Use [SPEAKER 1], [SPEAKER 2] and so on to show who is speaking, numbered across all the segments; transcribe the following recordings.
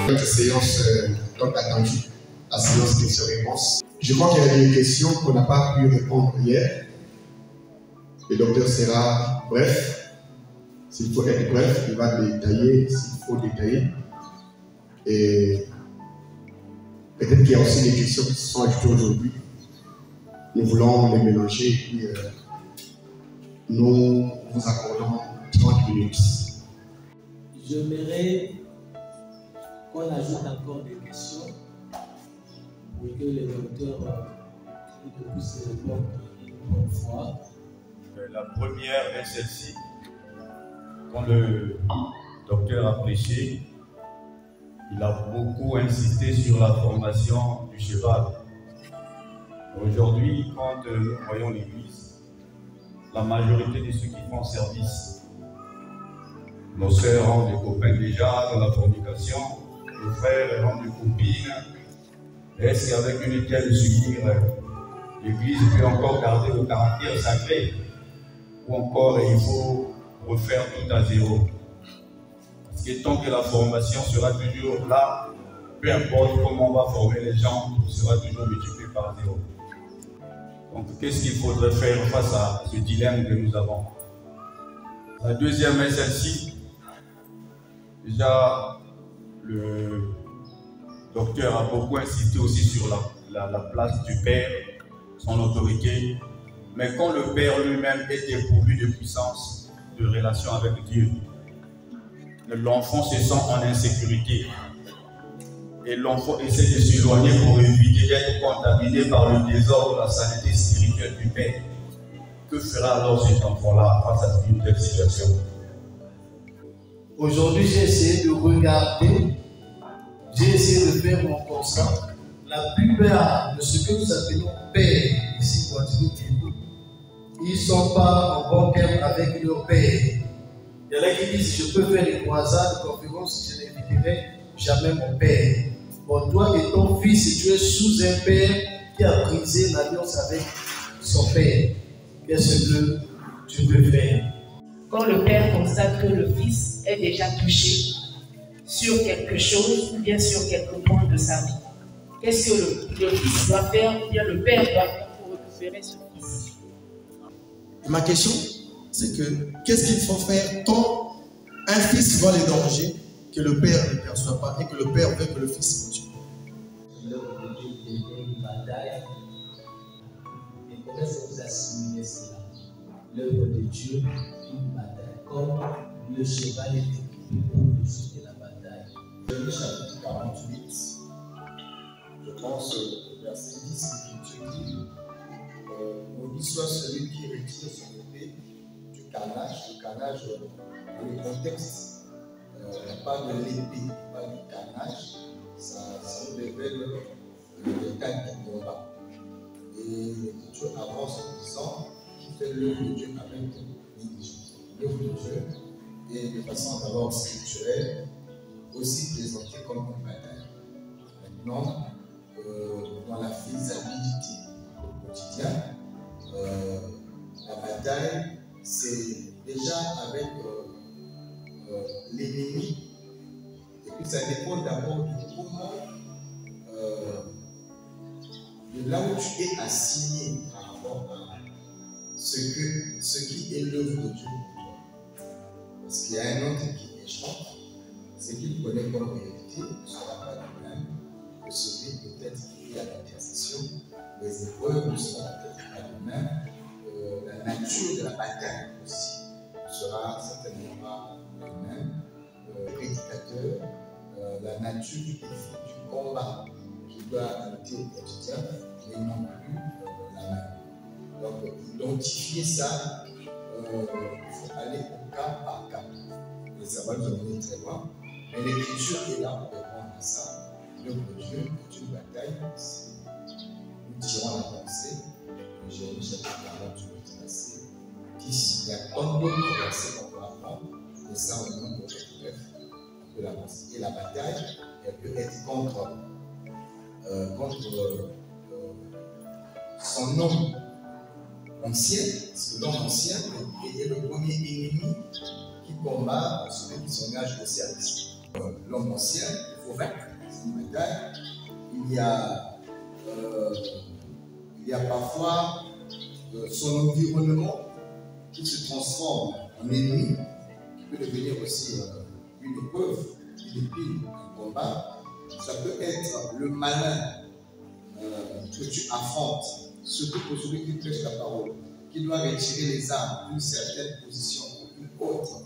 [SPEAKER 1] Notre séance tant attendue, la séance questions-réponses. Je crois qu'il y a des questions qu'on n'a pas pu répondre hier. Le docteur sera bref. S'il faut être bref, il va détailler s'il faut détailler. Et peut-être qu'il y a aussi des questions qui se sont ajoutées aujourd'hui. Nous voulons les mélanger et puis nous vous accordons 30 minutes.
[SPEAKER 2] J'aimerais qu'on ajoute encore des questions pour que les docteurs puissent répondre une bonne fois.
[SPEAKER 3] La première est celle-ci. Quand le docteur a prêché, il a beaucoup insisté sur la formation du cheval. Aujourd'hui, quand nous voyons l'Église, la majorité de ceux qui font service, nos sœurs ont des copains déjà dans la fornication, nos frères ont des copines. Est-ce qu'avec une telle souvenir, l'Église peut encore garder le caractère sacré? Ou encore il faut refaire tout à zéro? Parce que tant que la formation sera toujours là, peu importe comment on va former les gens, tout sera toujours multiplié par zéro. Donc qu'est-ce qu'il faudrait faire face à ce dilemme que nous avons? La deuxième est celle-ci. Déjà, le docteur a beaucoup insisté aussi sur la place du Père, son autorité. Mais quand le Père lui-même est dépourvu de puissance, de relation avec Dieu, l'enfant se sent en insécurité. Et l'enfant essaie de s'éloigner pour éviter d'être contaminé par le désordre de la santé spirituelle du Père. Que fera alors cet enfant-là face à une telle situation?
[SPEAKER 2] Aujourd'hui, j'ai essayé de regarder, j'ai essayé de faire mon constat. La plupart de ce que nous appelons pères ici, ils ne sont pas en bon terme avec leur père. Il y en a qui disent, je peux faire des croisades, des conférences, je n'inviterai jamais mon père. Bon, toi et ton fils, tu es sous un père qui a brisé l'alliance avec son père. Qu'est-ce que tu peux faire?
[SPEAKER 4] Quand le père constate que le fils est déjà touché sur quelque chose ou bien sur quelques points de sa vie, qu'est-ce que le fils doit faire ou bien le père doit faire pour récupérer ce fils?
[SPEAKER 5] Ma question, c'est que qu'est-ce qu'il faut faire quand un fils voit les dangers que le père ne perçoit pas et que le père veut que le fils continue?
[SPEAKER 2] L'œuvre de Dieu devient une bataille. Et comment est-ce que vous assimilez cela? L'œuvre de Dieu, une bataille. Comme le cheval est équipé pour réussir la bataille.
[SPEAKER 6] Le chapitre 48, je pense au verset 10, qui dit maudit soit celui qui retire son épée du carnage. Le carnage, dans le contexte, pas de l'épée, pas du carnage, ça révèle l'état du combat. Et l'Écriture avance en disant qu'il fait l'œuvre de Dieu avec négligence. L'œuvre de Dieu est de façon d'abord spirituelle, aussi présentée comme une bataille. Maintenant, dans la faisabilité au quotidien, la bataille, c'est déjà avec l'ennemi. Et puis ça dépend d'abord de comment, de là où tu es assigné par rapport à ce qui est l'œuvre de Dieu. Parce qu'il y a un autre qui échoue, ce qu'il connaît comme réalité ne sera pas le même que celui peut-être qui est à l'intercession. Les épreuves ne seront peut-être pas les mêmes. La nature de la bataille aussi ne sera certainement pas la même. Le prédicateur, la nature du combat qui doit habiter au quotidien n'est non plus la même. Donc, identifier ça, il faut aller au cas par cas. Et ça va nous amener très loin. Mais l'Écriture est là pour répondre à ça. L'œuvre de Dieu est une bataille. Nous tirons la pensée. Jérémie chapitre 48, verset 10. Il y a pas d'autres versets qu'on peut apprendre. Et ça, on est pour être bref. On peut l'avancer. Et la bataille, elle peut être contre son homme ancien, parce que l'homme ancien est le premier ennemi qui combat celui qui s'engage au service. L'homme ancien, il convaincre, c'est une bataille. Il y a parfois son environnement qui se transforme en ennemi, qui peut devenir aussi une épreuve, une épine, un combat. Ça peut être le malin que tu affrontes, surtout pour celui qui prêche la parole, qui doit retirer les armes d'une certaine position ou d'une autre.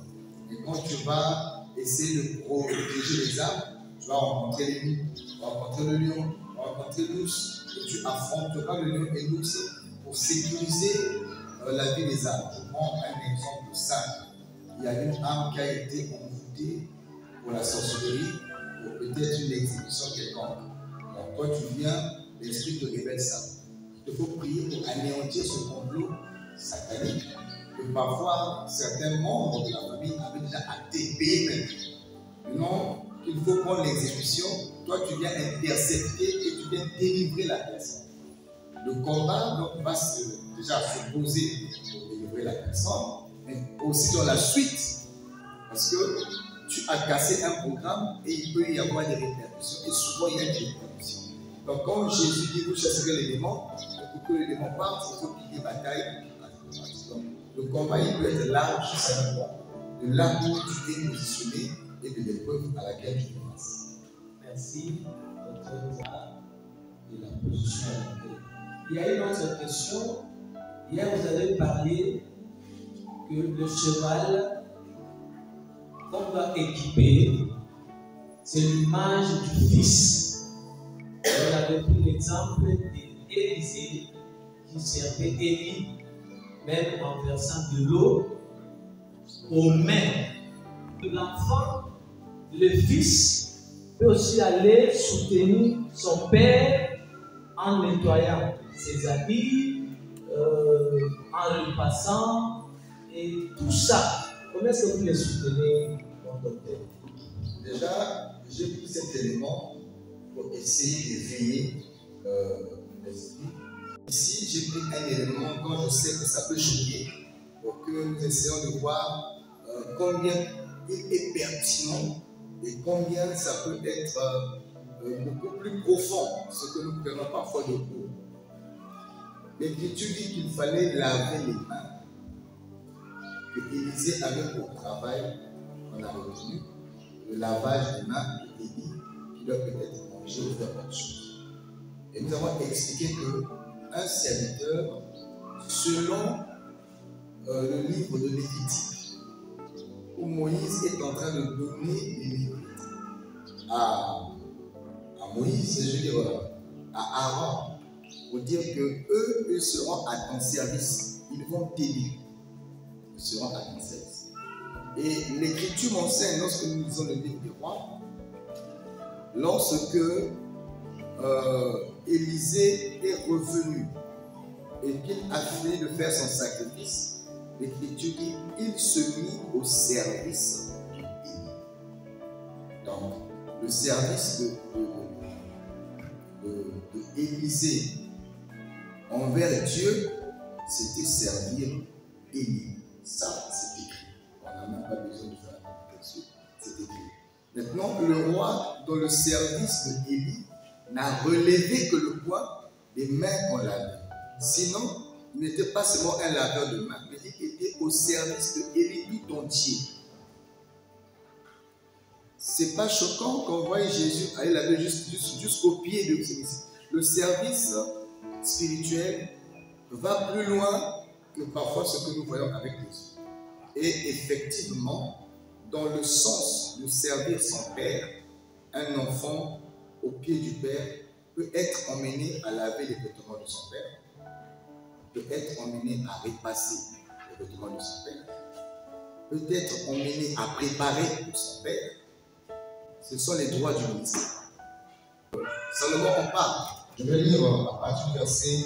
[SPEAKER 6] Et quand tu vas essayer de protéger les armes, tu vas rencontrer les loups, tu vas rencontrer le lion, tu vas rencontrer l'ours, et tu affronteras le lion et l'ours pour sécuriser la vie des armes. Je prends un exemple simple. Il y a une arme qui a été envoûtée pour la sorcellerie, pour peut-être une exécution quelconque. Donc toi tu viens, l'esprit te révèle ça. Il faut prier pour anéantir ce complot satanique que parfois certains membres de la famille avaient déjà acté, payé même. Maintenant, il faut prendre l'exécution, toi tu viens intercepter et tu viens délivrer la personne. Le combat donc, va déjà se poser pour délivrer la personne, mais aussi dans la suite, parce que tu as cassé un programme et il peut y avoir des répercussions, et souvent il y a des répercussions. Donc quand Jésus dit vous chasserez les démons, pour que les démons partent, il faut qu'il y ait des batailles. Donc, le combat il peut être large, de là où tu t'es positionné et de l'épreuve à laquelle tu passes.
[SPEAKER 2] Merci, docteur, de la position. Il y a une autre question. Hier, vous avez parlé que le cheval qu'on doit équiper, c'est l'image du Fils. Vous avez pris l'exemple d'Élisée qui servait Élie, même en versant de l'eau aux mains de l'enfant. Le Fils peut aussi aller soutenir son Père en nettoyant ses habits, en lui passant, et tout ça. Comment est-ce que vous les soutenez, mon docteur?
[SPEAKER 6] Déjà, j'ai pris cet élément pour essayer d'éveiller l'esprit. Ici, j'ai pris un élément quand je sais que ça peut choquer, pour que nous essayons de voir combien il est pertinent et combien ça peut être beaucoup plus profond, ce que nous prenons parfois de court. L'Écriture dit qu'il fallait laver les mains, que Élisée avait au travail, on a retenu, le lavage des mains d'Élie, qui doit peut-être manger ou faire autre chose. Et nous avons expliqué qu'un serviteur, selon le livre de Lévitique, où Moïse est en train de donner les livres à Moïse, je veux dire à Aaron, pour dire que eux seront à ton service, ils vont t'aider, ils seront à ton service. Et l'Écriture m'enseigne, lorsque nous lisons le livre des rois, lorsque Élisée est revenu et qu'il a fini de faire son sacrifice, l'Écriture dit qu'il se mit au service d'Élie. Donc, le service d'Élisée envers Dieu, c'était servir Élie. Ça, c'est écrit. On n'a même pas besoin de faire un texte. C'est écrit. Maintenant, le roi, dans le service d'Élie, n'a relevé que le poids des mains qu'on lavait. Sinon, il n'était pas seulement un laveur de mains, mais il était au service d'Élie tout entier. C'est pas choquant quand on voit Jésus aller laver jusqu'au pied de Christ. Le service spirituel va plus loin que parfois ce que nous voyons avec Jésus. Et effectivement, dans le sens de servir son Père, un enfant au pied du Père peut être emmené à laver les vêtements de son Père, peut être emmené à repasser les vêtements de son Père, peut être emmené à préparer pour son Père. Ce sont les droits du ministère. Salomon en parle. Je vais lire à partir du verset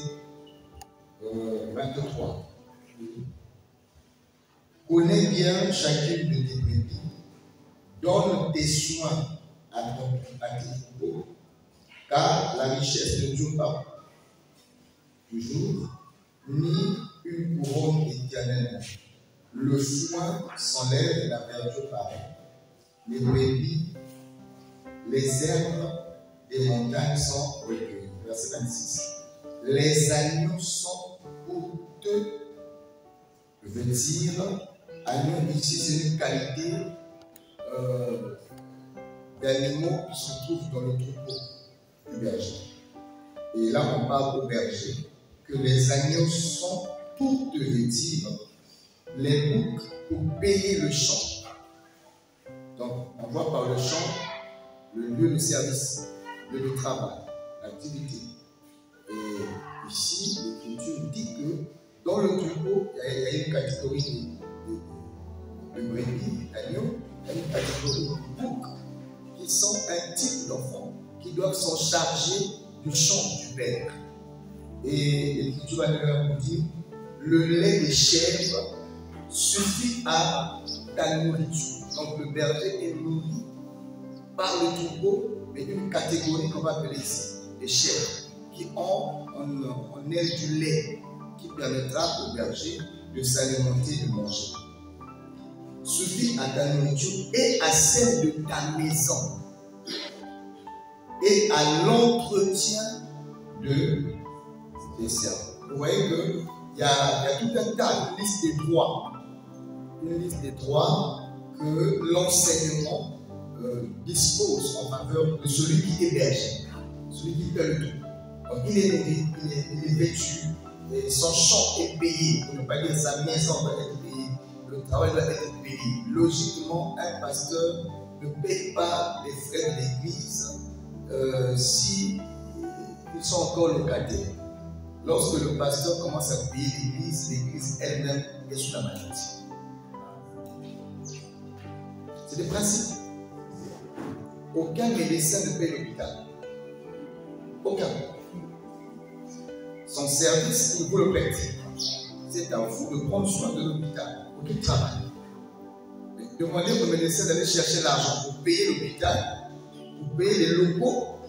[SPEAKER 6] 23. Connais bien chacune de tes brebis, donne tes soins à tes troupeaux, car la richesse ne dure pas toujours, ni une couronne éternelle. Le soin s'enlève et la verdure paraît. Les brebis les herbes des montagnes sont recueillies. Verset 26. Les agneaux sont pour te vêtir. Agneau ici, c'est une qualité d'animaux qui se trouvent dans le troupeau du berger. Et là, on parle au berger que les agneaux sont pour te vêtir, les boucs pour payer le champ. Donc, on voit par le champ le lieu de service, le lieu de travail, l'activité. Et ici, l'Écriture dit que dans le troupeau, il y a une catégorie de brebis, d'agneaux, il y a une catégorie de boucs qui sont un type d'enfants qui doivent s'en charger du champ du père. Et l'Écriture va nous dire le lait des chèvres suffit à ta nourriture. Donc le berger est nourri par le troupeau, mais une catégorie qu'on va appeler ici les chèvres, qui ont en elles du lait qui permettra au berger de s'alimenter, de manger. Suffit à ta nourriture et à celle de ta maison et à l'entretien de tes servants. Vous voyez qu'il y a tout un tas, une liste des droits. Une liste des droits que l'enseignement dispose en faveur de celui qui héberge, celui qui paie le tout. Donc il est nourri, il est vêtu, et son champ est payé, pour ne pas dire sa maison doit être payée, le travail doit être payé. Logiquement, un pasteur ne paye pas les frais de l'église si ils sont encore locataires. Lorsque le pasteur commence à payer l'église elle-même est sous la maladie. C'est des principes. Aucun médecin ne paye l'hôpital. Aucun. Son service, il vous le paye. C'est à vous de prendre soin de l'hôpital pour qu'il travaille. Demandez au médecin d'aller chercher l'argent pour payer l'hôpital, pour payer les locaux,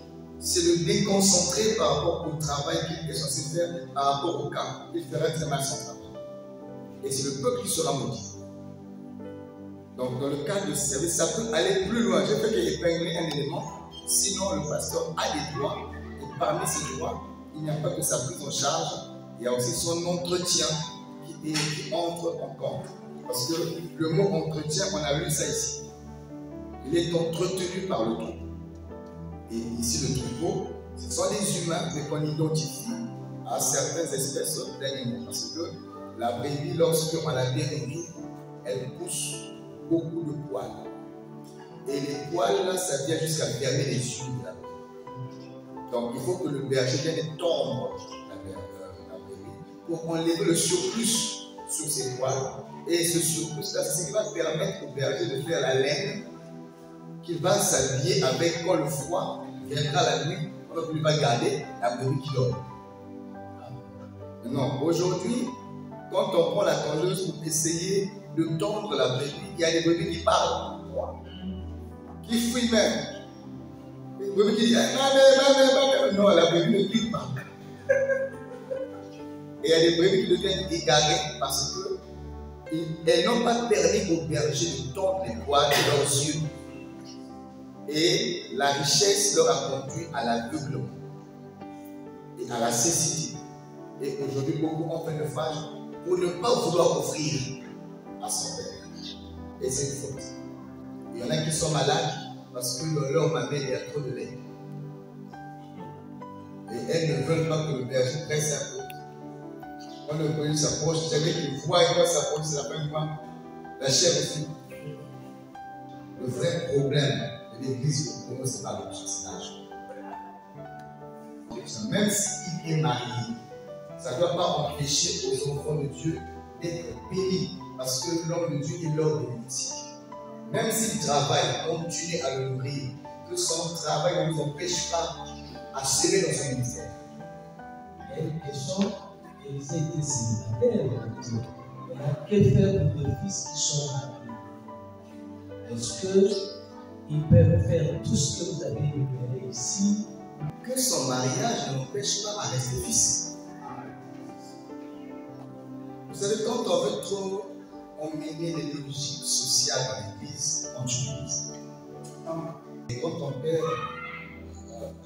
[SPEAKER 6] c'est le déconcentrer par rapport au travail qu'il est censé faire par rapport au cas. Il fera très mal son travail. Et c'est le peuple qui sera maudit. Donc, dans le cadre de service, ça peut aller plus loin. Je peux épingler un élément, sinon le pasteur a des droits, et parmi ces droits, il n'y a pas que sa prise en charge, il y a aussi son entretien qui entre en compte. Parce que le mot entretien, on a lu ça ici. Il est entretenu par le troupeau. Et ici, le troupeau, ce sont des humains, mais qu'on identifie à certaines espèces d'animaux. Parce que la brebis, lorsqu'on la bien nourrie, elle pousse beaucoup de poils. Et les poils, là, ça vient jusqu'à fermer les yeux de la brebis. Donc, il faut que le berger vienne tondre la brebis pour enlever le surplus sur ses poils. Et ce surplus-là, c'est ce qui va permettre au berger de faire la laine qu'il va s'habiller avec quand le froid viendra la nuit, on ne va garder la brebis qui dort. Non, aujourd'hui, quand on prend la tondeuse pour essayer de tondre la brebis, il y a des brebis qui parlent, qui fuient même. Une brebis qui dit non, la brebis ne crie pas. Et il y a des brebis qui deviennent égarées parce qu'elles n'ont pas permis aux bergers de tondre les poils de leurs yeux. Et la richesse leur a conduit à l'aveuglement et à la cécité. Et aujourd'hui, beaucoup ont fait le phage pour ne pas vouloir offrir à son père. Et c'est une faute. Il y en a qui sont malades parce que leur mamelle il y a trop de lait. Et elles ne veulent pas que le berger presse un peu. Quand le berger s'approche, vous savez qu'il voit et quand s'approche, c'est la fin du mois. La chair aussi. Le vrai problème de l'église, pour nous, c'est pas le chacinage. Même s'il est marié, ça ne doit pas empêcher aux enfants de Dieu d'être bénis. Parce que l'homme de Dieu est l'homme bénéfique. Même s'il travaille, continue à le nourrir, que son travail ne nous empêche pas à s'aimer dans son ministère.
[SPEAKER 7] Il y a une question, ils étaient célibataires. Que faire pour les fils qui sont mariés? Est-ce qu'ils peuvent faire tout ce que vous avez énuméré ici?
[SPEAKER 6] Que son mariage ne l'empêche pas à rester fils. Vous savez, quand on veut trop emmener les logiques sociales dans l'église, on utilise. Et quand ton père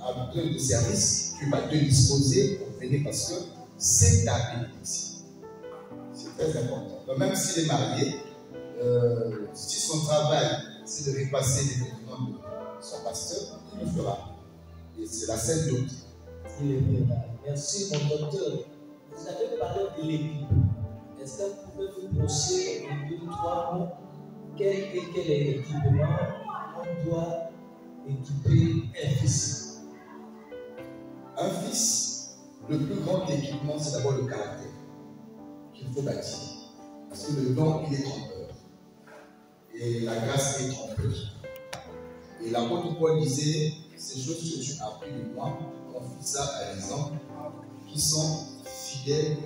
[SPEAKER 6] a besoin de service, tu vas te disposer pour venir parce que c'est ta bénédiction. C'est très important. Donc, même s'il est marié, si son travail c'est de repasser les documents de son pasteur, il le fera. Et c'est la seule doctrine.
[SPEAKER 7] Il est bien. Merci, mon docteur. Vous avez parlé de l'équipe. Est-ce que vous pouvez vous brosser en 2 ou 3 mots quel est l'équipement on doit équiper un fils?
[SPEAKER 6] Un fils, le plus grand équipement, c'est d'abord le caractère qu'il faut bâtir. Parce que le don, il est trompeur. Et la grâce est trompeuse. Et l'apôtre Paul disait, ces choses que tu as appris de moi, confie ça à des hommes qui sont fidèles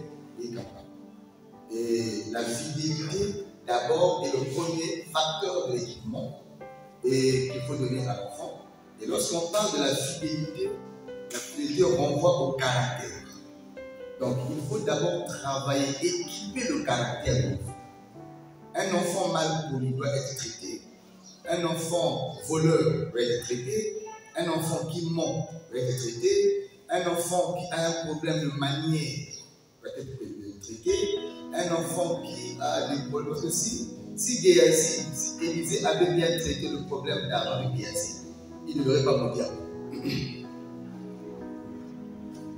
[SPEAKER 6] et capables. Et la fidélité, d'abord, est le premier facteur de l'équipement et qu'il faut donner à l'enfant. Et lorsqu'on parle de la fidélité renvoie au caractère. Donc, il faut d'abord travailler, équiper le caractère de l'enfant. Un enfant mal poli doit être traité. Un enfant voleur doit être traité. Un enfant qui ment doit être traité. Un enfant qui a un problème de manière doit être traité. Un enfant qui a des problèmes. Parce que si Élisée avait bien traité le problème d'Aaron et Géasi, il ne devrait pas mourir. Il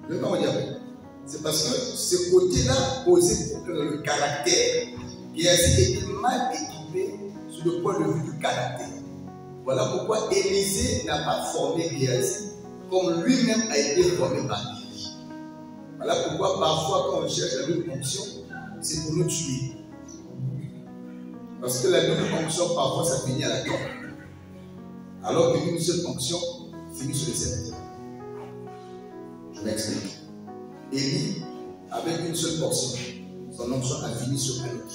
[SPEAKER 6] ne devrait pas mourir. C'est parce que ce côté-là posait problème dans le caractère. Géasi était mal équipé sur le point de vue du caractère. Voilà pourquoi Élisée n'a pas formé Géasi comme lui-même a été formé par Élie. Voilà pourquoi parfois quand on cherche la double fonction, c'est pour nous tuer. Parce que la double fonction, parfois, ça finit à la tombe. Alors qu'une seule fonction finit sur le serviteur. Je m'explique. Élie, avec une seule portion, son onction a fini sur un autre.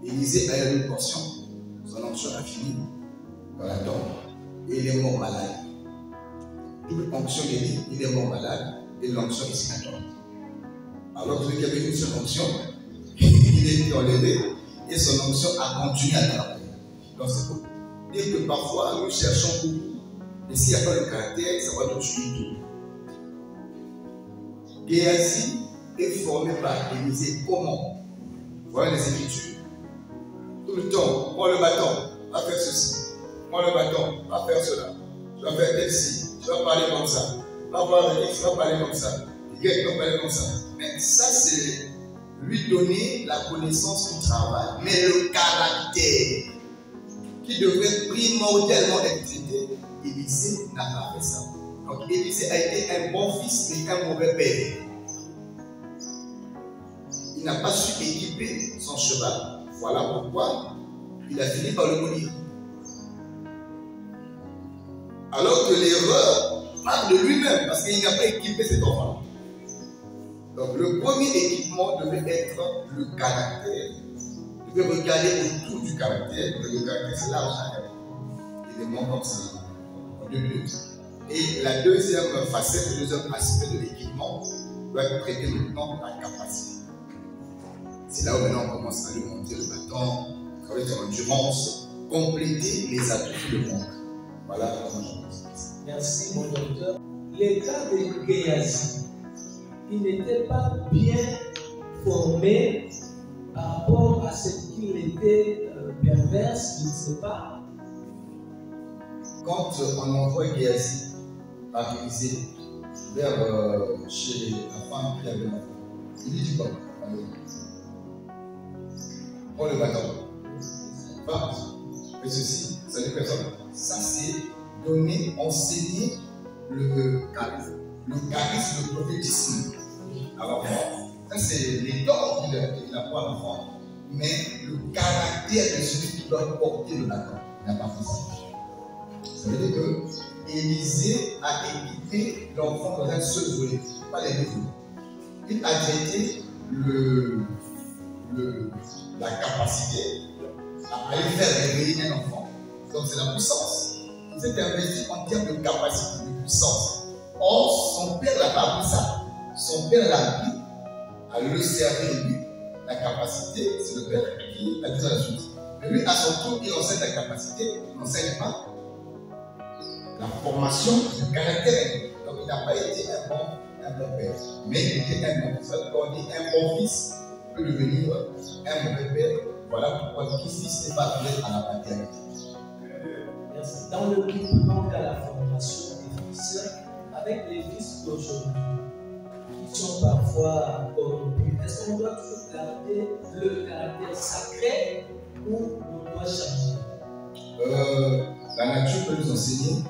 [SPEAKER 6] Élisée a une portion, son onction a fini dans la tombe. Et il est mort malade. Double fonction d'Élie, il est mort malade, et l'onction ici la tombe. Alors que celui qui avait une seule fonction, il a été enlevé, et son onction a continué à travailler. Donc c'est pour dire que parfois nous cherchons beaucoup, mais s'il n'y a pas le caractère, ça va nous tuer tout. Géasi est formé par Élisée. Comment? Voilà les Écritures. Tout le temps, prends le bâton, va faire ceci. Prends le bâton, va faire cela. Tu vas faire tel ci, tu vas parler comme ça. Va voir avec tu vas parler comme ça. Tu vas parler comme ça. Mais ça, c'est lui donner la connaissance du travail. Mais le caractère qui devrait primordialement être traité, Élisée n'a pas fait ça. Donc Élisée a été un bon fils mais un mauvais père. Il n'a pas su équiper son cheval. Voilà pourquoi il a fini par le mourir. Alors que l'erreur part de lui-même parce qu'il n'a pas équipé cet enfant. Donc le premier équipement devait être le caractère. Vous devez regarder autour du caractère. Le caractère c'est large. Il est moins comme ça. En 2 minutes. Et la deuxième facette, le deuxième aspect de l'équipement doit être traité maintenant la capacité. C'est là où maintenant on commence à lui montrer le bâton, travailler sur l'endurance, compléter les atouts qui le manquent. Voilà comment je pense.
[SPEAKER 7] Merci mon docteur. Les cas de Géasi, il n'était pas bien formé par rapport à ce qu'il était perverse, je ne sais pas.
[SPEAKER 6] Quand on envoie Géasi par Élisée vers chez la femme qui avait l'enfant, il lui dit quoi? Prends le bâton. Va, fais ceci, ça dit personne. Ça c'est donner, enseigner le charisme, le prophétisme à l'enfant. Ça c'est les dons qu'il a pour l'enfant. Mais le caractère de celui qui doit porter le bâton, il n'a pas fait ça. Ça veut dire que Élisée a équipé l'enfant dans un seul volet, pas les deux volets. Il a traité la capacité à aller faire réveiller un enfant. Donc c'est la puissance. Il s'est investi en termes de capacité, de puissance. Or, son père n'a pas appris ça. Son père l'a appris à le servir lui. La capacité, c'est le père qui a dit la chose. Mais lui, à son tour, il enseigne la capacité, il n'enseigne pas la formation du caractère. Donc il n'a pas été un bon père, mais il était un bon fils. Quand on dit un bon fils, peut devenir un mauvais père. Voilà pourquoi tout fils n'est pas appelé à la paternité.
[SPEAKER 7] Merci. Dans le but, donc à la formation des fils, avec les fils d'aujourd'hui, qui sont parfois corrompus, est-ce qu'on doit toujours garder le caractère sacré ou on doit changer?
[SPEAKER 6] La nature peut nous enseigner,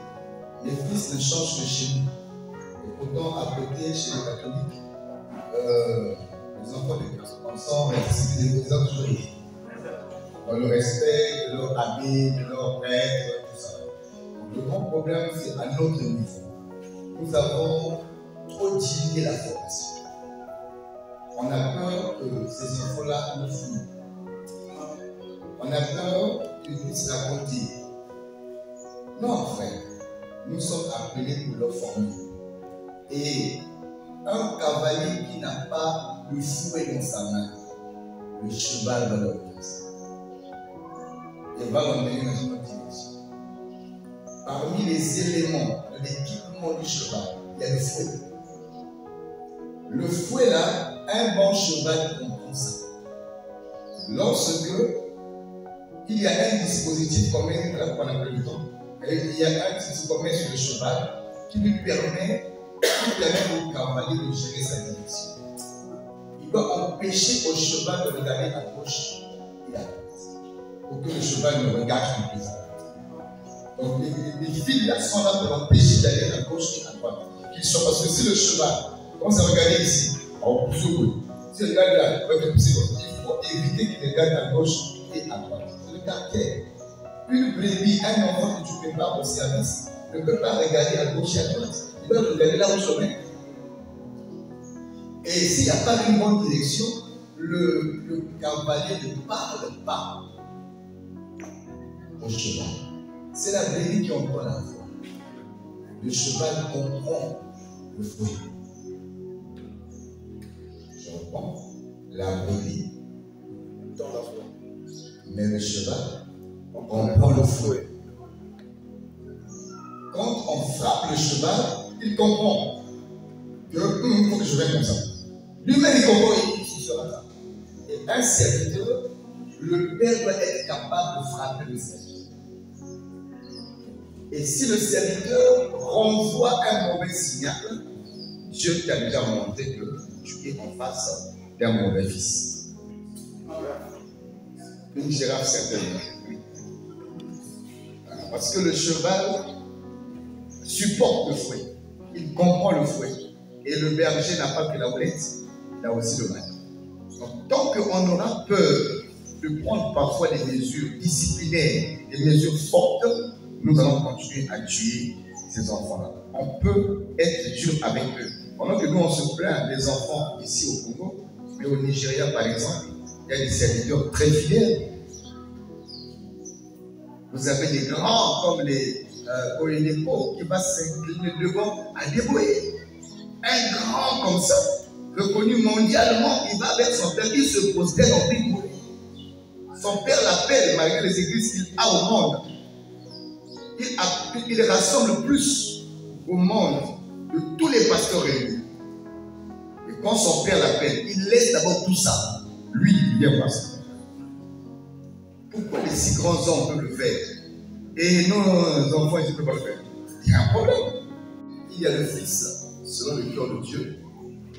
[SPEAKER 6] les fils ne changent que chez nous. Et pourtant, à côté, chez les catholiques, les enfants de Christ, on sent des autorités. Dans le respect de leur abbé, de leur prêtre, tout ça. Le grand problème, c'est à notre niveau. Nous avons trop dilué la formation. On a peur que ces enfants-là nous fuient. On a peur qu'ils puissent raconter. Non, frère, nous sommes appelés pour leur former. Et un cavalier qui n'a pas le fouet dans sa main, le cheval va l'emmener. Et va l'emmener dans une autre direction. Parmi les éléments de l'équipement du cheval, il y a le fouet. Le fouet là, un bon cheval comprend ça. Lorsque il y a un dispositif qu'on met, là qu'on appelle le temps, et il y a un dispositif qu'on met sur le cheval qui lui permet au cavalier de gérer sa direction. Il doit empêcher au cheval de regarder à gauche et à droite, pour que le cheval ne regarde plus. Donc les fils là sont là pour l'empêcher d'aller à gauche et à droite. Parce que si le cheval commence à regarder ici, on pousse au bout. Si il regarde là, il va pousser. Il faut éviter qu'il regarde à gauche et à droite. C'est le caractère. Une brebis, un enfant que tu prépares au service, ne peut pas regarder à gauche et à droite. Il doit regarder là où je mets. Et s'il n'y a pas une bonne direction, le cavalier ne parle pas au cheval. C'est la brebis qui entend la voix. Le cheval comprend le fouet. Je reprends. La brebis entend la voix. Mais le cheval comprend le fouet. Quand on frappe le cheval, il comprend que il faut que je vienne comme ça. Lui-même, il comprend, il sera là. Et un serviteur, le père doit être capable de frapper le serviteur. Et si le serviteur renvoie un mauvais signal, Dieu t'a déjà montré que tu es en face d'un mauvais fils. Une girafe certainement. Parce que le cheval supporte le fouet. Il comprend le fouet. Et le berger n'a pas que la houlette, il a aussi le maître. Donc, tant qu'on aura peur de prendre parfois des mesures disciplinaires, des mesures fortes, nous allons continuer à tuer ces enfants-là. On peut être dur avec eux. Pendant que nous, on se plaint des enfants ici au Congo, mais au Nigeria, par exemple, il y a des serviteurs très fidèles. Vous avez des grands comme les Oyenepo qui va s'incliner devant à débrouiller. Un grand comme ça, reconnu mondialement, il va avec son père, il se prosterne en bigouille. Son père l'appelle malgré les églises qu'il a au monde. Il rassemble plus au monde de tous les pasteurs réunis. Et quand son père l'appelle, il laisse d'abord tout ça. Lui, il vient pasteur. Pourquoi les si grands hommes peuvent le faire et nos enfants, ils ne peuvent pas le faire? Il y a un problème. Il y a le fils selon le cœur de Dieu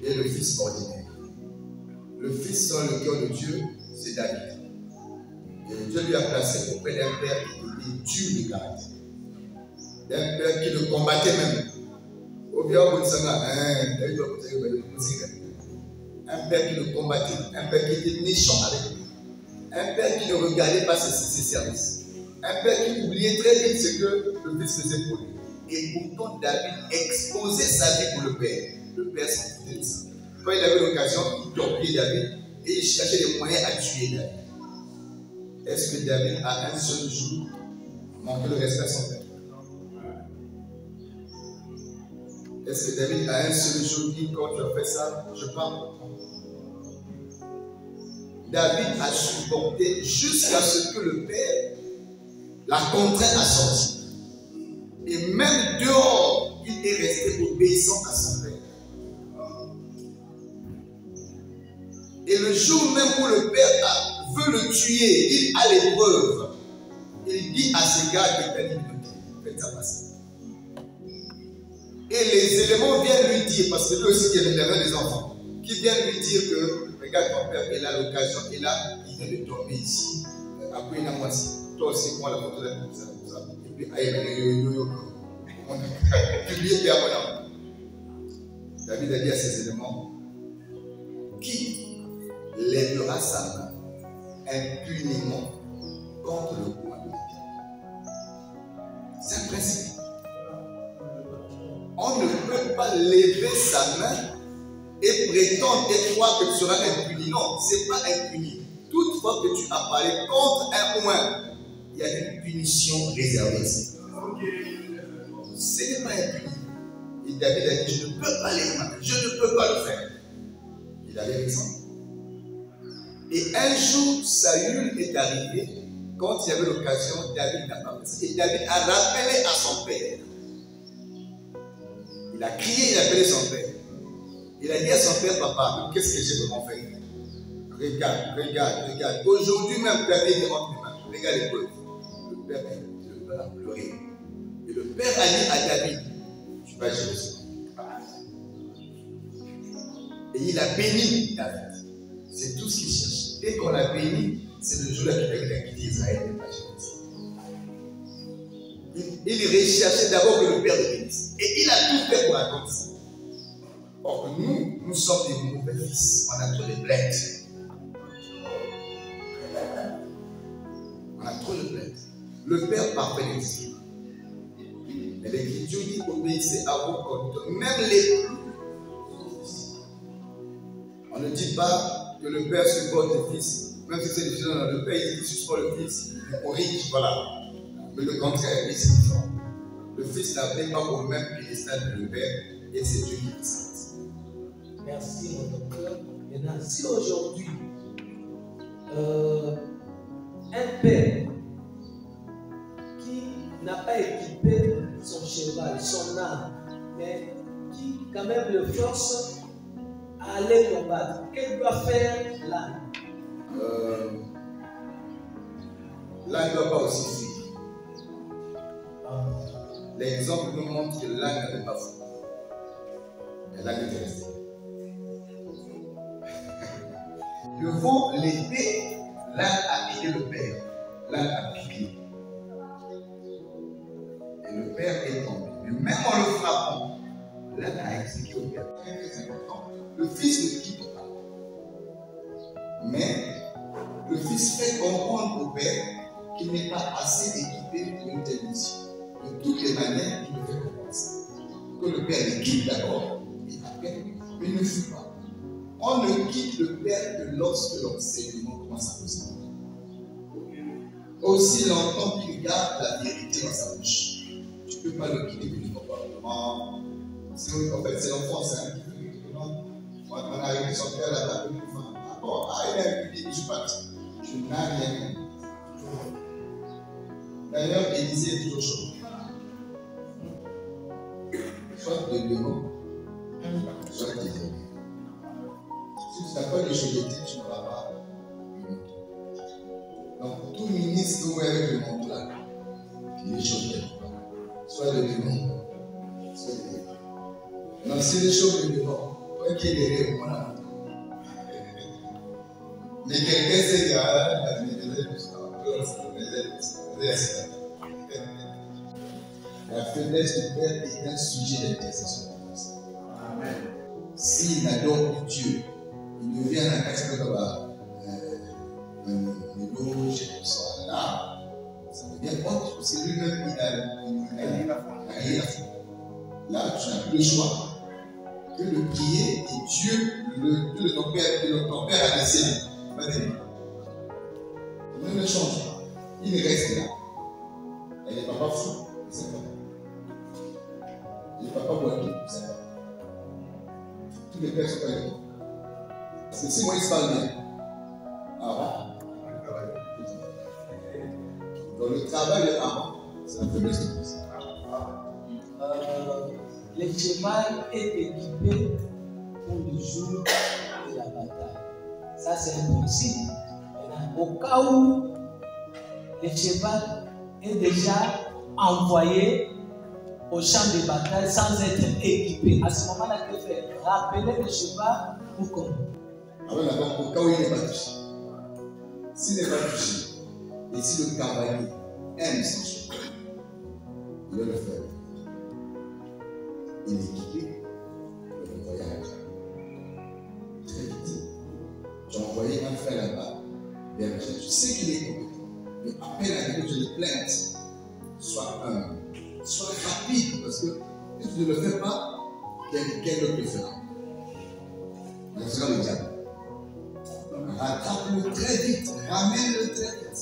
[SPEAKER 6] et le fils ordinaire. Le fils selon le cœur de Dieu, c'est David. Et Dieu lui a placé auprès d'un père qui était dur de caractère. D'un père qui le combattait même. Un père qui le combattait, un père qui était méchant avec lui, un père qui ne regardait pas ses services, un père qui oubliait très vite ce que le fils faisait pour lui. Et pourtant, David exposait sa vie pour le père. Le père s'en foutait de ça. Quand il avait l'occasion, il torpillait David et il cherchait des moyens à tuer David. Est-ce que David a un seul jour manqué le respect à son père? Est-ce que David a un seul jour dit quand tu as fait ça, je pars? David a supporté jusqu'à ce que le père l'a contraint à sortir. Et même obéissant à son père. Et le jour même où le père veut le tuer, il a l'épreuve. Il dit à ses gars que t'as dit, faites ça passer. Et les éléments viennent lui dire, parce que lui aussi il y avait des enfants, qui viennent lui dire que regarde ton père, il a l'occasion, et là, il vient de tomber ici. Après, il a moi aussi. Toi aussi, moi, la photo là, comme ça. Et puis, David a dit à ces éléments, qui lèvera sa main impunément contre le commandement de Dieu. C'est un principe. On ne peut pas lever sa main et prétendre et croire que tu seras impuni. Non, ce n'est pas impuni. Toutefois que tu as parlé contre un point, il y a une punition réservée. Ce n'est pas impuni. Et David a dit, je ne peux pas lever ma main, je ne peux pas le faire. Il avait raison. Et un jour, Saül est arrivé, quand il y avait l'occasion, David n'a pas fait ça. Et David a rappelé à son père. Il a crié, il a appelé son père. Il a dit à son père, papa, qu'est-ce que j'ai vraiment fait? Regarde, regarde, regarde. Aujourd'hui même, David est entre mes mains. Regarde les preuves. Le père a pleuré. Et le père a dit à David, tu vas gérer ça. Et il a béni David. C'est tout ce qu'il cherche. Dès qu'on l'a béni, c'est le jour-là qu'il a quitté Israël. Il recherchait d'abord que le père le bénisse. Et il a tout fait pour attendre ça. Or, nous sommes des mauvais fils. On a trop de plaintes. On a trop de plaintes. Le père parfait n'existe pas. Mais l'Écriture dit obéissez à vos conducteurs, même les plus. On ne dit pas que le père supporte le fils, même si c'est difficile. Le père il supporte le fils, il corrige, voilà. Mais le contraire, c'est différent. Le fils n'avait pas au même piédestal que le père, et c'est Dieu qui le sait.
[SPEAKER 7] Merci, mon docteur. Maintenant, si aujourd'hui, un père qui n'a pas équipé son cheval, son âne, mais qui quand même le force à aller combattre, qu'est-ce qu'il doit faire l'âne?
[SPEAKER 6] L'âne ne doit pas aussi fuir. L'exemple nous montre que l'âne n'avait pas fui. Mais l'âne était resté. Devant l'épée, l'âne a aidé le père. L'âne a piqué. Et le père est tombé. Mais même en le frappant, l'âne a expliqué au père. C'est important. Le fils ne quitte pas. Mais le fils fait comprendre au père qu'il n'est pas assez équipé pour une telle mission. De toutes les manières, il le fait comprendre ça. Que le père l'équipe d'abord, et après, il ne fuit pas. On ne quitte le père que lorsque l'enseignement commence à poser. Aussi longtemps qu'il garde la vérité dans sa bouche. Tu ne peux pas le quitter pour du comportement. En fait, c'est l'enfance hein, qui fait que on arrive avec son père là-bas, il dit ah bon, il a écouté, je parti. Je n'ai rien. D'ailleurs, Élisée est toujours chaud. Soit de démon, soit de démon. Si tu n'as pas de chauveté, tu n'auras pas le manteau. Donc, tout ministre doit avec le manteau là, il est chauvé. Soit de démon, soit de démon. Non, si les choses de démon, toi qui es derrière, on a. Mais quelqu'un s'est dit, la faiblesse du père est un sujet d'intercession. Amen. S'il n'adore que Dieu, il devient un casque de soit là, ça devient autre. C'est lui-même qui a la foi. Là, tu n'as plus le choix que de prier et Dieu, ton père a décidé. Il ne change pas. Il reste là. Elle n'est pas fou. C'est pas. Il n'est pas boiteux. C'est pas. Tous les pères sont pas là. Parce que si moi il se parle bien, dans le travail de l'âme, c'est la faiblesse de Christ.
[SPEAKER 7] le cheval est équipé pour le jour de la bataille. Ça, c'est un principe. Au cas où le cheval est déjà envoyé au champ de bataille sans être équipé, à ce moment-là, que faire? Rappeler le cheval pour qu'on.
[SPEAKER 6] Alors d'abord, au cas où il n'est pas touché. S'il n'est pas touché, et si le cavalier aime son cheval, il va le faire. Il est équipé pour le voyage. Très vite. Tu as envoyé un frère là-bas, vers le cheval. Tu sais qu'il est compétent. Mais appelle à Dieu, je le plainte. Sois rapide, parce que si tu ne le fais pas, quelqu'un d'autre le fera. Ce sera le diable. Rattrape-le très vite, ramène-le très vite.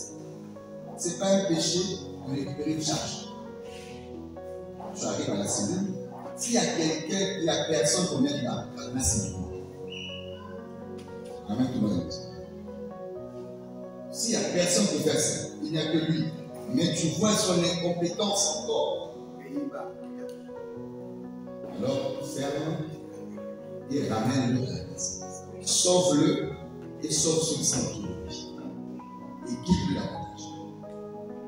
[SPEAKER 6] Ce n'est pas un péché de récupérer une charge. Tu arrives à la cellule. S'il y a quelqu'un, il n'y a personne pour mettre là, merci. Ramène tout le monde. S'il n'y a personne pour faire ça, il n'y a que lui. Mais tu vois son incompétence encore. Alors, ferme et ramène-le à la maison. Sauve-le et sauve ceux qui sont autour de lui. Équipe-le davantage.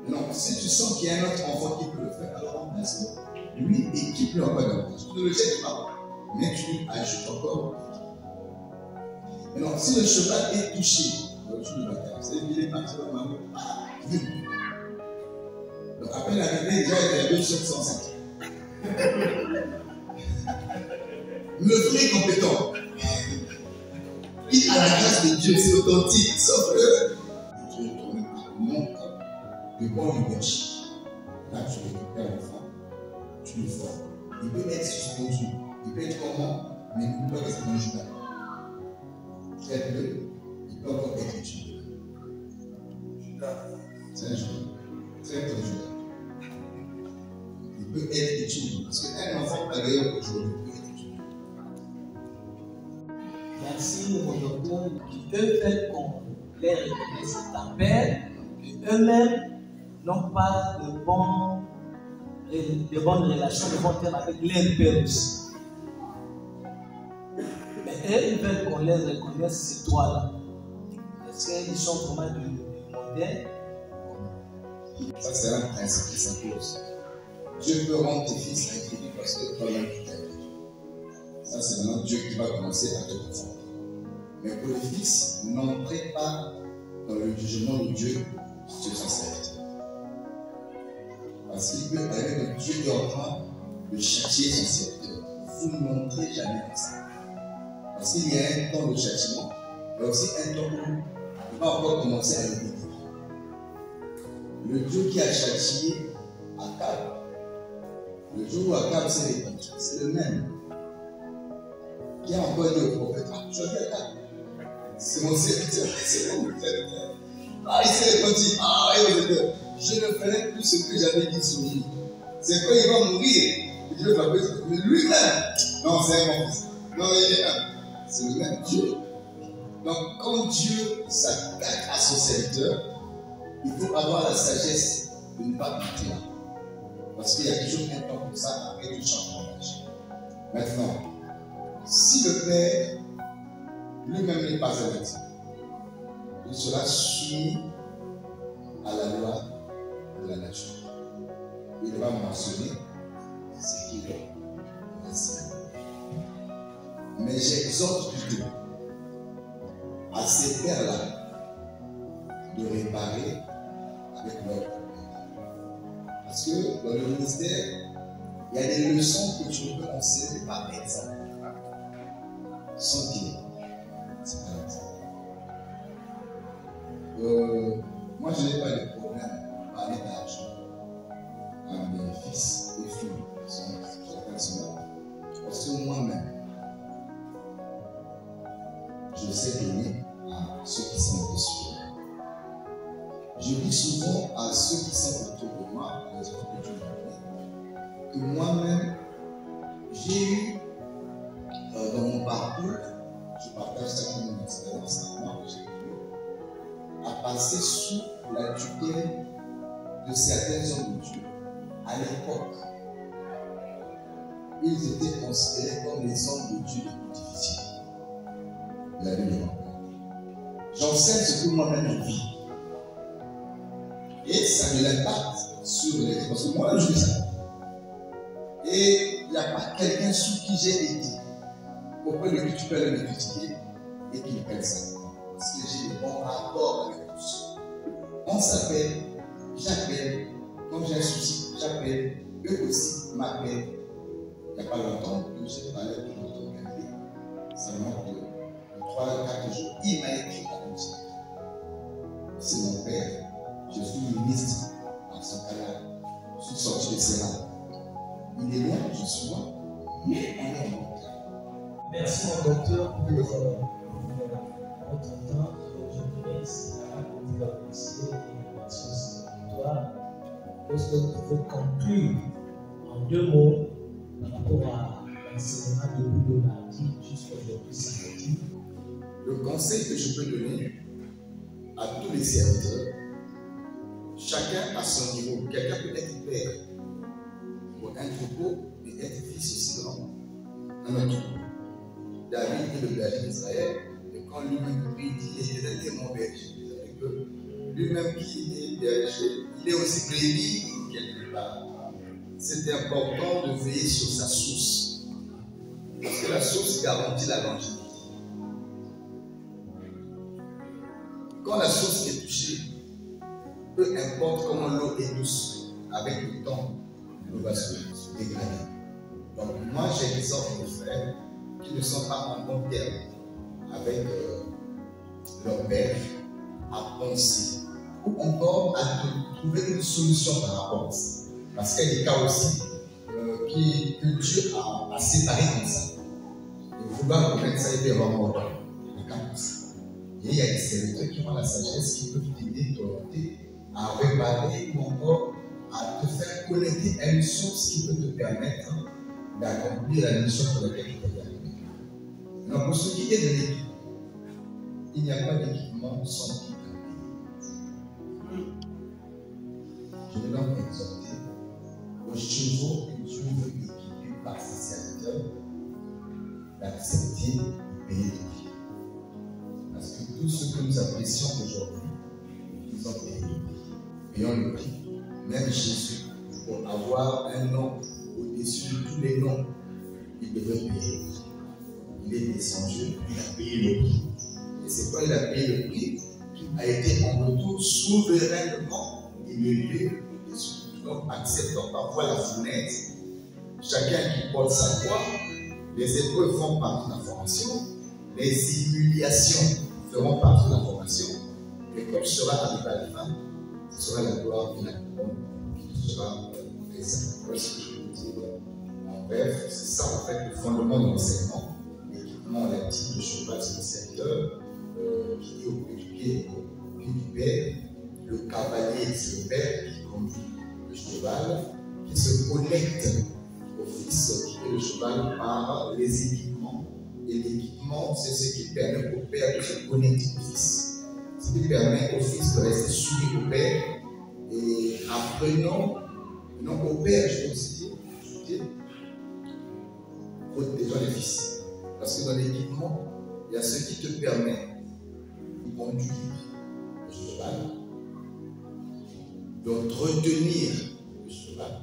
[SPEAKER 6] Non, si tu sens qu'il y a un autre enfant qui peut le faire, alors remplace-le. Lui, équipe-le encore davantage. Tu ne le jettes pas, mais tu lui ajoutes encore. Mais non, si le cheval est touché, le jour de bataille, c'est qu'il est parti dans ma main. Donc après l'arrivée, déjà il y a 205. Le vrai compétent. Il a la grâce de Dieu, c'est authentique, sauf que Dieu montre le bon leadership. Là, tu récupères l'enfant, tu le formes. Il peut être suspendu, il peut être comment, mais il peut rester dans le cheval. Traite-le, il peut encore être étudié. C'est un jeu. Traite le jeu. Il peut être étudié. Parce qu'un enfant d'ailleurs aujourd'hui peut être étudié.
[SPEAKER 7] Merci aux docteurs qui eux fait qu'on les reconnaisse ta père, qu'eux-mêmes n'ont pas de bonnes relations, de bons termes avec leur père aussi. Mais eux, ils veulent qu'on les reconnaisse ces trois-là. Est-ce qu'ils sont vraiment de modèles?
[SPEAKER 6] Ça, c'est un principe qui s'impose. Dieu peut rendre tes fils incriminés parce que toi-même tu t'aimes. Ça, c'est maintenant Dieu qui va commencer à te confronter. Mais pour les fils, n'entrez pas dans le jugement de Dieu sur son serviteur. Parce qu'il peut arriver que Dieu est en train de châtier son serviteur. Vous ne montrez jamais comme ça. Parce qu'il y a un temps de châtiment, il y a aussi un temps où il va encore commencer à le bénir. Le Dieu qui a châtié Akab, le jour où Akab s'est répandu, c'est le même qui a encore dit au prophète: ah, je vais Akab, c'est mon serviteur, c'est mon serviteur. Ah, il s'est répandu, ah, je ne ferai plus ce que j'avais dit sur lui. C'est quand il va mourir, Dieu va faire lui-même. Non, c'est mon fils. Non, il est un. C'est le même Dieu. Donc, quand Dieu s'attaque à son serviteur, il faut avoir la sagesse de ne pas mentir. Parce qu'il y a toujours un temps pour ça, après tout changement d'âge. Maintenant, si le Père lui-même n'est pas honnête, il sera soumis à la loi de la nature. Il va mentionner ce qu'il est. Merci. Mais j'exhorte plutôt à ces pères-là de réparer avec leur père. Parce que dans le ministère, il y a des leçons que tu peux enseigner par exemple. Sans dire. C'est pas l'exemple. Moi, je n'ai pas de problème à parler d'argent à mes fils et filles qui sont là. Parce que moi-même, je sais donner à ceux qui sont au-dessus. Je dis souvent à ceux qui sont autour de moi, les autres que Dieu m'a donné, que moi-même, j'ai eu dans mon parcours, je partage ça comme une expérience à moi que j'ai vécue, à passer sous la tutelle de certains hommes de Dieu à l'époque. ils étaient considérés comme les hommes de Dieu les plus difficiles. La Bible. J'enseigne ce que moi-même je vis. Et ça ne l'impacte sur les... Parce que moi, je vis ça. Et il n'y a pas quelqu'un sous qui j'ai été, auprès de qui tu peux le critiquer et qui me pèle ça. Parce que j'ai des bons rapports avec tous. On s'appelle, j'appelle, quand j'ai un souci, j'appelle, eux aussi m'appellent. Il n'y a pas longtemps que j'ai parlé de notre regardé. Ça manque de 3-4 jours. Il m'a écrit à la musique. C'est mon père. Je suis ministre dans son canal. Je suis sorti de Sénat. Il est loin, je suis loin, mais on est en bon.
[SPEAKER 7] Merci mon docteur pour votre temps. Je voudrais ici vous remercier et merci aussi de l'auditoire. Est-ce que vous pouvez conclure en 2 mots par rapport à l'enseignement de lundi jusqu'aujourd'hui samedi?
[SPEAKER 6] Le conseil que je peux donner à tous les serviteurs, chacun à son niveau. Quelqu'un peut être père pour un troupeau et être fils aussi dans un autre troupeau. David est le berger d'Israël, et quand lui-même dit L'Éternel est mon berger, lui-même qui est berger, il est aussi brebis quelque part. C'est important de veiller sur sa source, parce que la source garantit la longévité. Quand la source est touchée, peu importe comment l'eau est douce, avec le temps, l'eau va se dégrader. Donc moi j'ai des hommes de frères qui ne sont pas en bon terme avec leur père à penser, ou encore à trouver une solution par rapport à ça. Parce qu'il y a des cas aussi que Dieu a séparés comme ça. Et vouloir remettre ça et faire vraiment autant. Et il y a des serviteurs qui ont la sagesse qui peuvent t'aider, t'orienter à réparer ou encore à te faire connecter à une source qui peut te permettre d'accomplir la mission pour laquelle tu es arrivé. Donc pour ce qui est de l'équipe, il n'y a pas d'équipement sans guide. Je vais donc exhorter aux chevaux que Dieu veut équiper par ses serviteurs d'accepter de payer le prix. Parce que tout ce que nous apprécions aujourd'hui, ils ont payé le prix. Payons le prix. Même Jésus, pour avoir un nom au-dessus de tous les noms, il devait payer le prix. Il est descendu, il a payé le prix. Et c'est quand il a payé le prix qu'il a été en retour souverainement élevé au-dessus. Donc, acceptons parfois la fournaise. Chacun qui porte sa croix, les épreuves font partie de la formation, les humiliations feront partie de la formation. Et comme ce sera arrivé à la fin, ce sera la gloire et la couronne qui sera présente. Voilà ce que je veux dire. En bref, c'est ça en fait le fondement de l'enseignement. L'équipement, la type de cheval, c'est le secteur qui est au pied du père. Le cavalier, c'est le père qui conduit le cheval, qui se connecte au fils qui est le cheval par les équipements. Et l'équipement, c'est ce qui permet au père de se connecter au fils. Ce qui permet au fils de rester soumis au père. Et apprenons, non au père, je vais aussi dire, protégeons les fils. Parce que dans l'équipement, il y a ce qui te permet de conduire le cheval, d'entretenir le cheval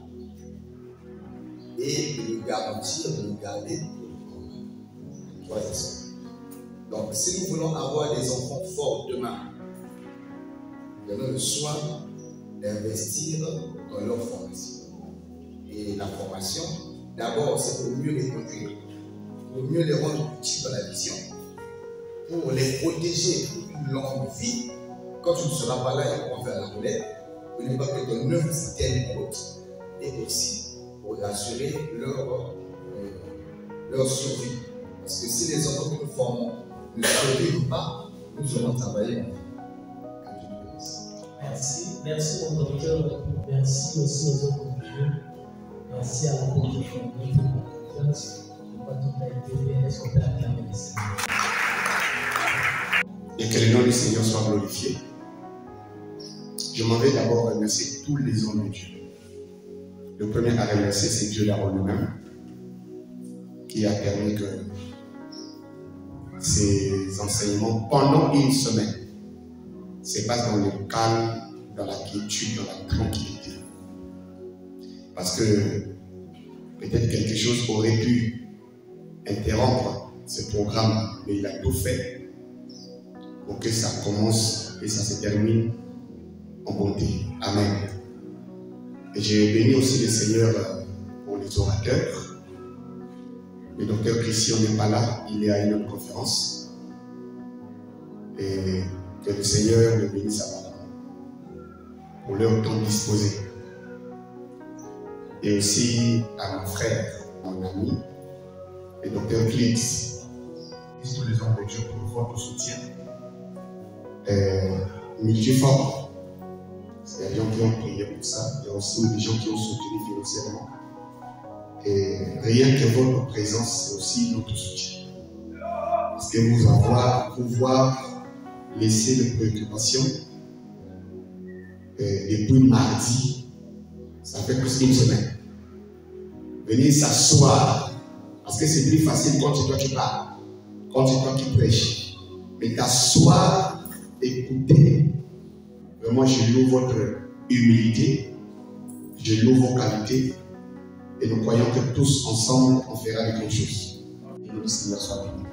[SPEAKER 6] et de le garantir, de le garder pour le combat. 3 aspects. Donc, si nous voulons avoir des enfants forts demain, nous avons le soin d'investir dans leur formation. Et la formation, d'abord, c'est pour mieux les conduire, pour mieux les rendre utiles dans la vision, pour les protéger toute une longue vie. Quand tu ne seras pas là, ils vont faire la relève. Ne pas que ton œuvre se tienne haute, et aussi pour assurer leur survie. Parce que si les enfants que nous formons ne survivent pas, nous aurons travaillé.
[SPEAKER 7] Merci. Merci mon docteur. Merci aussi aux autres conviés. Merci à la Cour de pour la confiance. Je crois que tout a été bien. Est-ce qu'on peut acclamer le Seigneur?
[SPEAKER 1] Et que le nom du Seigneur soit glorifié. Je m'en vais d'abord remercier tous les hommes de Dieu. Le premier à remercier, c'est Dieu d'abord lui-même. qui a permis que ces enseignements, pendant une semaine, se passent dans le calme, dans la quiétude, dans la tranquillité. Parce que peut-être quelque chose aurait pu interrompre ce programme, mais il a tout fait pour que ça commence et ça se termine en bonté. Amen. Et j'ai béni aussi le Seigneur pour les orateurs. Le docteur Christian n'est pas là, il est à une autre conférence. Et que le Seigneur le bénisse abondamment pour leur temps disposé. Et aussi à mon frère, mon ami, le docteur Klitz. Tous les hommes de Dieu pour votre soutien. Multiforme. Il y a des gens qui ont prié pour ça. Il y a aussi des gens qui ont soutenu financièrement. Et rien que votre présence, c'est aussi notre soutien. Parce que vous avoir, pouvoir laisser les préoccupations depuis mardi, ça fait plus d'une semaine. Venir s'asseoir, parce que c'est plus facile quand c'est toi qui parles, quand c'est toi qui prêches. Mais t'asseoir, écouter. Vraiment, je loue votre humilité, je loue vos qualités, et nous croyons que tous ensemble, on fera des grandes choses. Et nous, le Seigneur soit béni.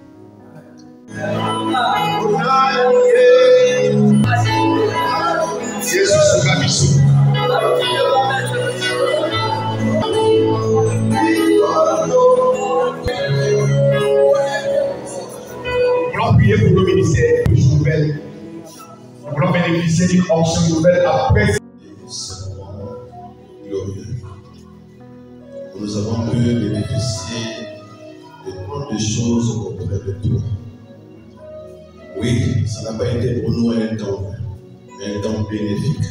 [SPEAKER 1] Jésus sera bisou. Nous voulons prier pour le ministère de nouvelles. Nous voulons bénéficier d'une onction nouvelle après.
[SPEAKER 8] Nous avons pu bénéficier de toutes les choses auprès de toi. Oui, ça n'a pas été pour nous un temps bénéfique.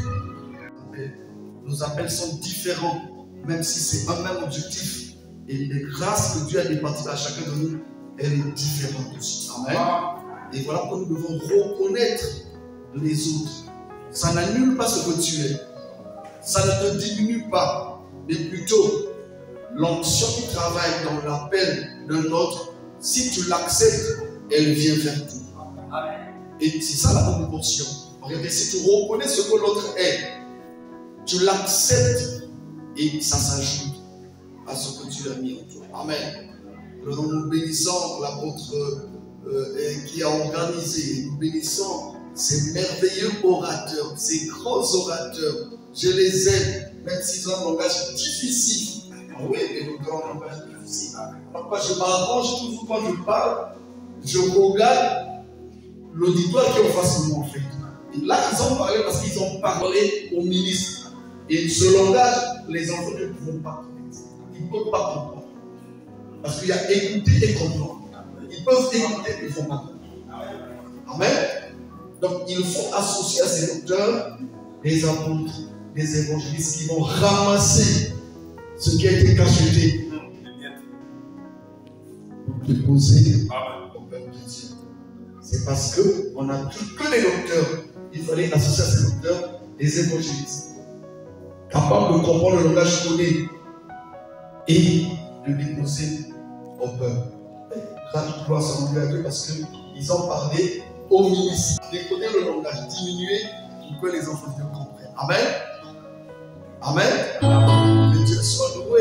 [SPEAKER 5] Nos appels sont différents, même si c'est un même objectif. Et les grâces que Dieu a départies à chacun de nous, elle est différente aussi. Amen. Et voilà pourquoi nous devons reconnaître les autres. Ça n'annule pas ce que tu es. Ça ne te diminue pas, mais plutôt l'onction qui travaille dans l'appel d'un autre, si tu l'acceptes, elle vient vers toi. Et c'est ça la bonne portion. Regardez, si tu reconnais ce que l'autre est, tu l'acceptes et ça s'ajoute à ce que tu as mis en toi. Amen. Alors nous bénissons l'apôtre qui a organisé, nous bénissons ces merveilleux orateurs, ces grands orateurs. Je les aime, même s'ils ont un langage difficile. Oui, mais nous avons un langage difficile. Pourquoi je m'arrange toujours quand je parle, je regarde l'auditoire qui est en face de moi en fait. Et là, ils ont parlé parce qu'ils ont parlé au ministre. Et ce langage, les enfants ne pourront pas connaître. Ils ne peuvent pas comprendre. Parce qu'il y a écouter et comprendre. Ils peuvent écouter, mais ils ne font pas comprendre. Amen. Donc, il faut associer à ces docteurs des apôtres, des évangélistes qui vont ramasser ce qui a été cacheté pour déposer au peuple de Dieu. C'est parce qu'on n'a pris que les docteurs. Il fallait associer à ces docteurs des évangélistes capables de comprendre le langage connu et de déposer au peuple. Grâce gloire s'en à Dieu parce qu'ils ont parlé au ministre. Décoder le langage, diminuer pour que les enfants de Dieu comprennent. Amen. Amen. Que Dieu soit loué.